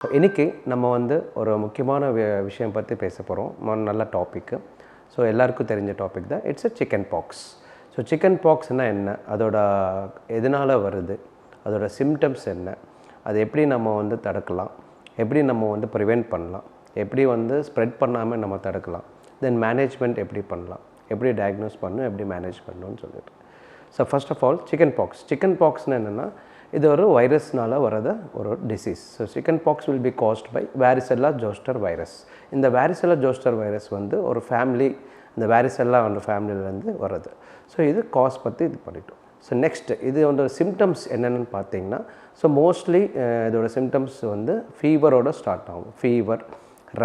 இன்னைக்கு நம்ம ஒரு முக்கியமான விஷயம் பற்றி பேச போகிறோம். நல்ல டாபிக். ஸோ எல்லாருக்கும் தெரிஞ்ச டாபிக் தான். It's chickenpox. So chicken பாக்ஸ்னால் என்ன, அதோட எதனால் வருது, அதோட சிம்டம்ஸ் என்ன, அது எப்படி நம்ம தடுக்கலாம், எப்படி நம்ம ப்ரிவெண்ட் பண்ணலாம், எப்படி ஸ்ப்ரெட் பண்ணாமல் நம்ம தடுக்கலாம், தென் மேனேஜ்மெண்ட் எப்படி பண்ணலாம், எப்படி டயக்னோஸ் பண்ணணும், எப்படி மேனேஜ் பண்ணணும்னு சொல்லிட்டு. So first of all chickenpox. Chicken பாக்ஸ்னால் என்னென்னா, இது ஒரு வைரஸ்னால் வரத ஒரு disease. So chickenpox will be caused by varicella zoster virus. இந்த வாரிசெல்லா ஜோஸ்டர் வைரஸ் ஒரு ஃபேமிலி, இந்த வாரிசெல்லா ஃபேமிலியிலேருந்து வருது. ஸோ இது காஸ் பற்றி இது பண்ணிட்டோம். ஸோ நெக்ஸ்ட் இது சிம்டம்ஸ் என்னென்னு பார்த்தீங்கன்னா, ஸோ மோஸ்ட்லி இதோட சிம்டம்ஸ் ஃபீவரோடு ஸ்டார்ட் ஆகும். Fever,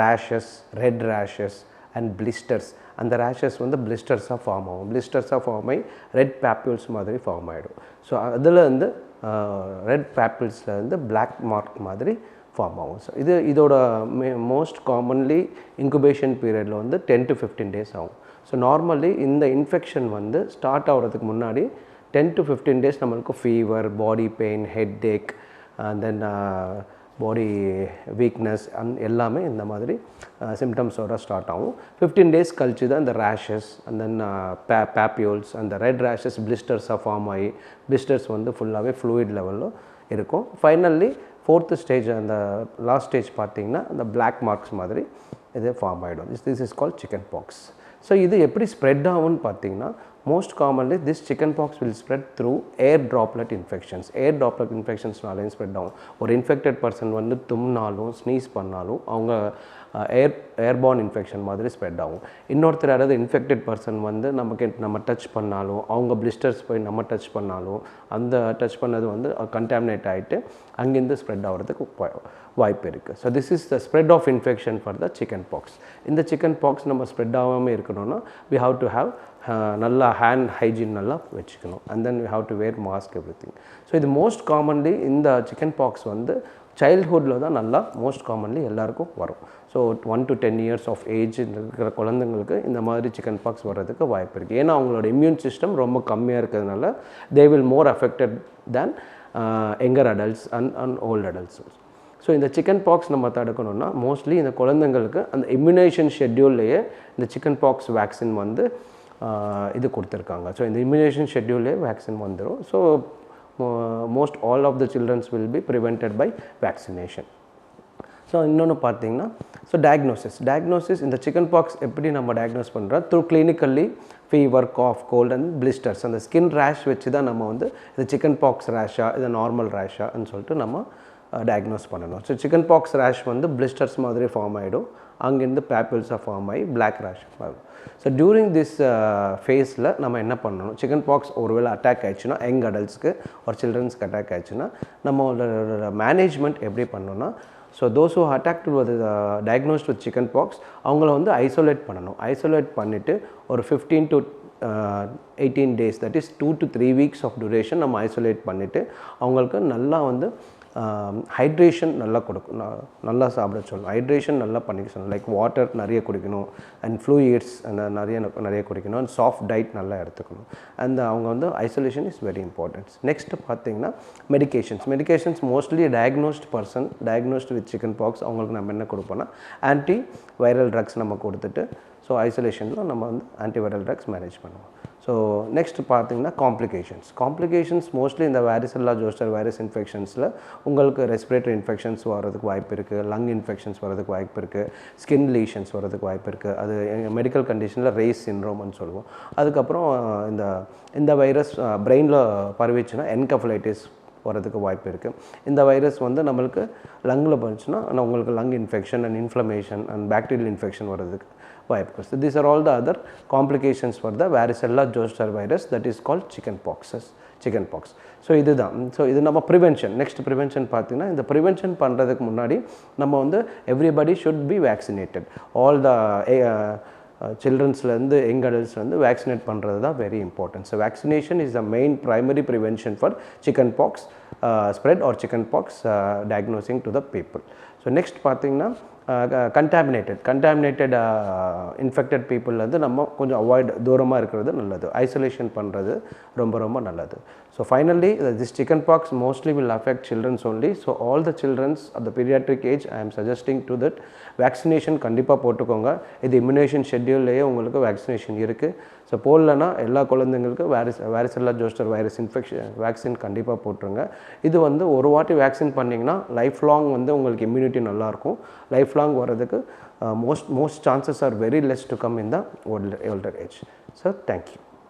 rashes, red rashes and blisters. அந்த ரேஷஸ் பிளிஸ்டர்ஸாக ஃபார்ம் ஆகும். பிளிஸ்டர்ஸாக ஃபார்ம் ஆகி ரெட் பேப்பிள்ஸ் மாதிரி ஃபார்ம் ஆகிடும். ஸோ அதில் ரெட் பேப்பிள்ஸ்லேருந்து பிளாக் மார்க் மாதிரி ஃபார்ம் ஆகும். ஸோ இதோட மோஸ்ட் காமன்லி இன்குபேஷன் பீரியடில் 10 to 15 days ஆகும். ஸோ நார்மலி இந்த இன்ஃபெக்ஷன் ஸ்டார்ட் ஆகிறதுக்கு முன்னாடி 10 to 15 days நம்மளுக்கு ஃபீவர், பாடி பெயின், ஹெட் ஏக், தென் பாடி வீக்னஸ் எல்லாமே இந்த மாதிரி சிம்டம்ஸோடு ஸ்டார்ட் ஆகும். 15 days கழிச்சு தான் இந்த ரேஷஸ் அண்ட் தென் பேப்யூல்ஸ், அந்த ரெட் ரேஷஸ் பிளிஸ்டர்ஸாக ஃபார்ம் ஆகி பிளிஸ்டர்ஸ் ஃபுல்லாகவே ஃப்ளூயிட் லெவலில் இருக்கும். ஃபைனல்லி 4th ஸ்டேஜ், அந்த லாஸ்ட் ஸ்டேஜ் பார்த்திங்கன்னா அந்த பிளாக் மார்க்ஸ் மாதிரி இது ஃபார்ம் ஆகிடும். This is called chicken box. So இது எப்படி ஸ்ப்ரெட் ஆகும்னு பார்த்தீங்கன்னா, most commonly this chicken pox will spread through air droplet infections. Air droplet infections நாலையும் ஸ்ப்ரெட் ஆகும். ஒரு இன்ஃபெக்டட் பர்சன் தும்னாலும் ஸ்னீஸ் பண்ணாலும் அவங்க ஏர்பார்ன் இன்ஃபெக்ஷன் மாதிரி ஸ்ப்ரெட் ஆகும். இன்னொருத்தர் யாராவது இன்ஃபெக்டட் பர்சன் நம்ம டச் பண்ணாலும், அவங்க பிளிஸ்டர்ஸ் போய் நம்ம டச் பண்ணாலும், அந்த டச் பண்ணது கண்டாமினேட் ஆகிட்டு அங்கேருந்து ஸ்ப்ரெட் ஆகிறதுக்கு வாய்ப்பு இருக்குது. So this is the spread of infection for the chicken pox. இந்த சிக்கன் பாக்ஸ் நம்ம ஸ்ப்ரெட் ஆகாமல் இருக்கணும்னா we have to have நல்லா ஹேண்ட் ஹைஜீன் நல்லா வச்சுக்கணும். And then we have to wear mask everything. So இது மோஸ்ட் காமன்லி இந்த chicken pox சைல்ட்ஹுட்டில் தான் நல்லா மோஸ்ட் காமன்லி எல்லாருக்கும் வரும். So 1 to 10 years of age இருக்கிற குழந்தைங்களுக்கு இந்த மாதிரி சிக்கன் பாக்ஸ் வர்றதுக்கு வாய்ப்பு இருக்குது. ஏன்னா அவங்களோட இம்யூன் சிஸ்டம் ரொம்ப கம்மியாக இருக்கிறதுனால they will more affected than younger adults and volt adults. So இந்த சிக்கன் பாக்ஸ் நம்ம தடுக்கணும்னா மோஸ்ட்லி இந்த குழந்தைங்களுக்கு அந்த இம்யூனேஷன் ஷெட்யூல்லையே இந்த சிக்கன் பாக்ஸ் வேக்சின் இது கொடுத்துருக்காங்க. ஸோ இந்த இம்யூனேஷன் ஷெட்யூல்லே வேக்சின் வந்துடும். So most all of the childrens will be prevented by vaccination. So இன்னொன்று பார்த்தீங்கன்னா, ஸோ டயக்னோசிஸ் இந்த சிக்கன் பாக்ஸ் எப்படி நம்ம டயக்னோஸ் பண்ணுறோம்? Through clinically fever, cough, cold and blisters. அந்த ஸ்கின் ரேஷ் வச்சு தான் நம்ம இது சிக்கன் பாக்ஸ் ரேஷா, இது நார்மல் ரேஷான்னு சொல்லிட்டு நம்ம டயக்னோஸ் பண்ணணும். ஸோ சிக்கன் பாக்ஸ் ரேஷ் பிளிஸ்டர்ஸ் மாதிரி ஃபார்ம் ஆகிடும். அங்கேருந்து பேப்பிள்ஸாக ஃபார்ம் ஆகி பிளாக் ரேஷ் ஆகும். ஸோ டியூரிங் திஸ் ஃபேஸில் நம்ம என்ன பண்ணணும்? சிக்கன் பாக்ஸ் ஒருவேளை அட்டாக் ஆகிடுச்சுன்னா, யங் அடல்ட்ஸ்க்கு ஒரு சில்ட்ரன்ஸ்க்கு அட்டாக் ஆகிடுச்சுன்னா நம்மளோட மேனேஜ்மெண்ட் எப்படி பண்ணணும்னா, so those who attacked with diagnosed with chicken pox அவங்கள ஐசோலேட் பண்ணணும். ஐசோலேட் பண்ணிவிட்டு ஒரு 15 to 18 days, that is 2 to 3 weeks of duration நம்ம ஐசோலேட் பண்ணிவிட்டு அவங்களுக்கு நல்லா ஹைட்ரேஷன் நல்லா கொடுக்கும், நல்லா சாப்பிட சொல்லணும். ஹைட்ரேஷன் நல்லா பண்ணிக்க சொல்லணும். லைக் வாட்டர் நிறைய குடிக்கணும் அண்ட் ஃப்ளூயிட்ஸ் அந்த நிறைய குடிக்கணும் அண்ட் சாஃப்ட் டயட் நல்லா எடுத்துக்கணும். அண்ட் அவங்க isolation is very important. Next பார்த்தீங்கன்னா medications mostly diagnosed with chicken box அவங்களுக்கு நம்ம என்ன கொடுப்போம்னா ஆன்டி வைரல் ட்ரக்ஸ் நம்ம கொடுத்துட்டு, ஸோ ஐசோலேஷனில் நம்ம ஆன்டிவைரல் ட்ரக்ஸ் மேனேஜ் பண்ணுவோம். ஸோ நெக்ஸ்ட் பார்த்தீங்கன்னா காம்ப்ளிகேஷன்ஸ் மோஸ்ட்லி இந்த வாரிசெல்லா ஜோஸ்டர் வைரஸ் இன்ஃபெக்ஷன்ஸில் உங்களுக்கு ரெஸ்பிரேட்டரி இன்ஃபெக்ஷன்ஸ் வரதுக்கு வாய்ப்பு இருக்குது, லங் இன்ஃபெக்ஷன்ஸ் வரதுக்கு வாய்ப்பு இருக்குது, ஸ்கின் லீஷன்ஸ் வரதுக்கு வாய்ப்பு இருக்குது. அது மெடிக்கல் கண்டிஷனில் ரேஸ் சின்ரோம்னு சொல்லுவோம். அதுக்கப்புறம் இந்த வைரஸ் பிரெயினில் பரவிச்சுன்னா என்கெஃபலைட்டிஸ் வரதுக்கு வாய்ப்பு இருக்குது. இந்த வைரஸ் நம்மளுக்கு லங்கில் போச்சுன்னா உங்களுக்கு lung infection and inflammation and bacterial infection வரதுக்கு வாய்ப்பு இருக்குது. So these are all the other complications for the varicella zoster virus that is called chicken pox. So இதுதான். ஸோ இது நம்ம நெக்ஸ்ட் ப்ரிவென்ஷன் பார்த்தீங்கன்னா, இந்த ப்ரிவென்ஷன் பண்ணுறதுக்கு முன்னாடி நம்ம everybody should be vaccinated. All the சில்ட்ரன்ஸ்லேருந்து யங் அடல்ட்ஸ்லேருந்து வேக்சினேட் பண்ணுறது தான் very important. So vaccination is the main primary prevention for chickenpox. spread or chickenpox diagnosing to the people. So next பார்த்தீங்கன்னா contaminated infected people வந்து நம்ம கொஞ்சம் avoid தூரமாக இருக்கிறது நல்லது, ஐசோலேஷன் பண்ணுறது ரொம்ப ரொம்ப நல்லது. So finally this chickenpox mostly will affect children only. So all the children of the pediatric age I am suggesting to that vaccination கண்டிப்பாக போட்டுக்கோங்க. இது இம்யூனேஷன் ஷெட்யூல்லையே உங்களுக்கு வேக்சினேஷன் இருக்குது. ஸோ போடலன்னா எல்லா குழந்தைங்களுக்கும் வாரிசெல்லா ஜோஸ்டர் வைரஸ் இன்ஃபெக்ஷன் வேக்சின் கண்டிப்பாக போட்டுருங்க. இது வந்து ஒரு வாட்டி வேக்சின் பண்ணிங்கன்னா லைஃப் லாங் வந்து உங்களுக்கு இம்யூனிட்டி நல்லாயிருக்கும். லைஃப் லாங் வர்றதுக்கு most chances are very less to come in the older age. So thank you.